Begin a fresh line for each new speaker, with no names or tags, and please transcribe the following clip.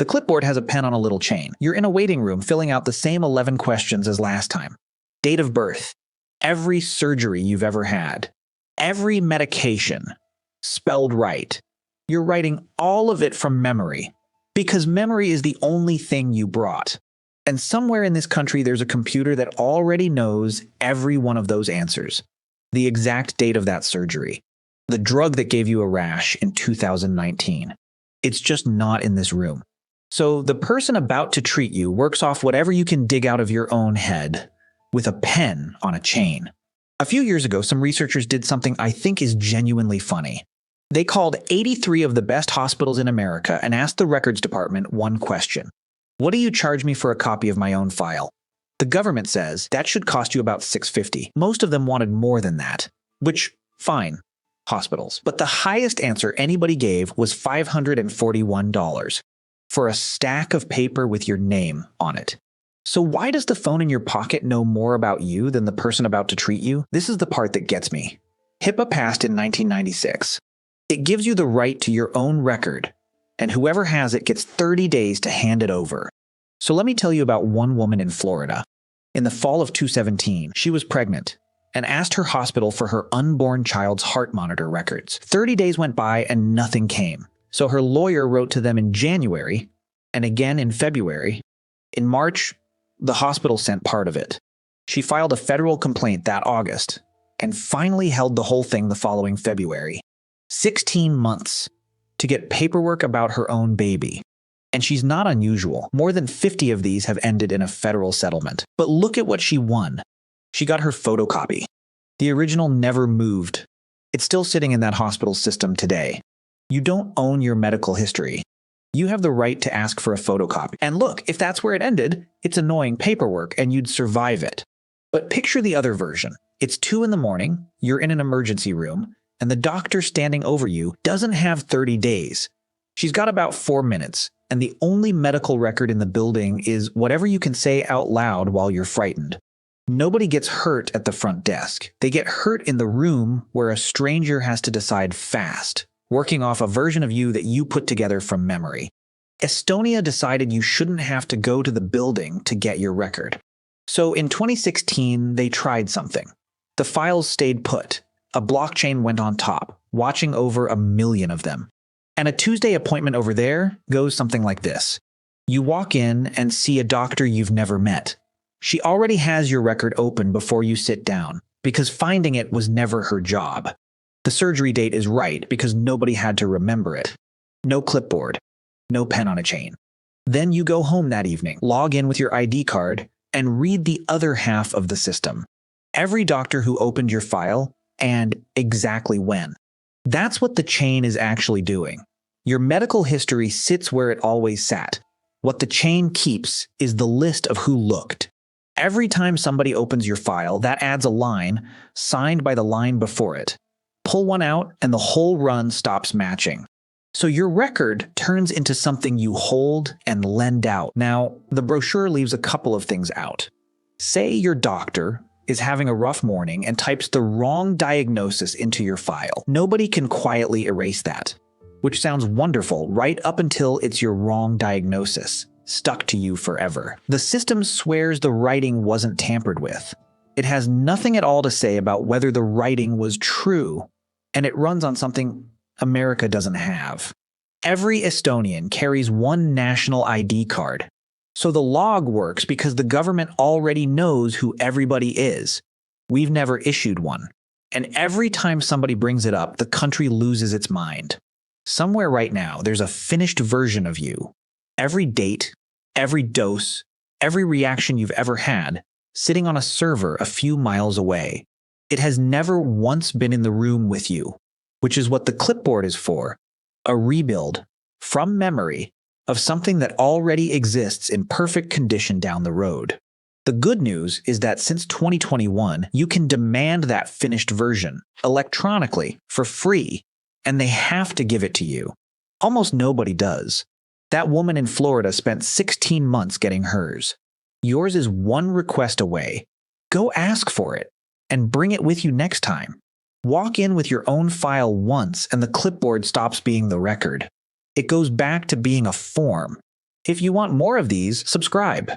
The clipboard has a pen on a little chain. You're in a waiting room filling out the same 11 questions as last time. Date of birth, every surgery you've ever had, every medication, spelled right. You're writing all of it from memory, because memory is the only thing you brought. And somewhere in this country, there's a computer that already knows every one of those answers. The exact date of that surgery, the drug that gave you a rash in 2019. It's just not in this room. So the person about to treat you works off whatever you can dig out of your own head with a pen on a chain. A few years ago, some researchers did something I think is genuinely funny. They called 83 of the best hospitals in America and asked the records department one question. What do you charge me for a copy of my own file? The government says that should cost you about $650. Most of them wanted more than that, which, fine, hospitals. But the highest answer anybody gave was $541 for a stack of paper with your name on it. So why does the phone in your pocket know more about you than the person about to treat you? This is the part that gets me. HIPAA passed in 1996. It gives you the right to your own record, and whoever has it gets 30 days to hand it over. So let me tell you about one woman in Florida. In the fall of 2017, she was pregnant and asked her hospital for her unborn child's heart monitor records. 30 days went by and nothing came. So her lawyer wrote to them in January and again in February. In March, the hospital sent part of it. She filed a federal complaint that August and finally held the whole thing the following February. 16 months to get paperwork about her own baby. And she's not unusual. More than 50 of these have ended in a federal settlement. But look at what she won. She got her photocopy. The original never moved. It's still sitting in that hospital system today. You don't own your medical history. You have the right to ask for a photocopy. And look, if that's where it ended, it's annoying paperwork and you'd survive it. But picture the other version. It's 2 in the morning, you're in an emergency room, and the doctor standing over you doesn't have 30 days. She's got about 4 minutes, and the only medical record in the building is whatever you can say out loud while you're frightened. Nobody gets hurt at the front desk. They get hurt in the room where a stranger has to decide fast, working off a version of you that you put together from memory. Estonia decided you shouldn't have to go to the building to get your record. So in 2016, they tried something. The files stayed put. A blockchain went on top, watching over 1 million of them. And a Tuesday appointment over there goes something like this. You walk in and see a doctor you've never met. She already has your record open before you sit down, because finding it was never her job. The surgery date is right because nobody had to remember it. No clipboard, no pen on a chain. Then you go home that evening, log in with your ID card, and read the other half of the system. Every doctor who opened your file and exactly when. That's what the chain is actually doing. Your medical history sits where it always sat. What the chain keeps is the list of who looked. Every time somebody opens your file, that adds a line signed by the line before it. Pull one out and the whole run stops matching. So your record turns into something you hold and lend out. Now, the brochure leaves a couple of things out. Say your doctor is having a rough morning and types the wrong diagnosis into your file. Nobody can quietly erase that, which sounds wonderful right up until it's your wrong diagnosis, stuck to you forever. The system swears the writing wasn't tampered with. It has nothing at all to say about whether the writing was true, and it runs on something America doesn't have. Every Estonian carries one national ID card. So the log works because the government already knows who everybody is. We've never issued one. And every time somebody brings it up, the country loses its mind. Somewhere right now, there's a finished version of you. Every date, every dose, every reaction you've ever had, sitting on a server a few miles away. It has never once been in the room with you, which is what the clipboard is for, a rebuild from memory of something that already exists in perfect condition down the road. The good news is that since 2021, you can demand that finished version electronically for free, and they have to give it to you. Almost nobody does. That woman in Florida spent 16 months getting hers. Yours is one request away. Go ask for it and bring it with you next time. Walk in with your own file once and the clipboard stops being the record. It goes back to being a form. If you want more of these, subscribe.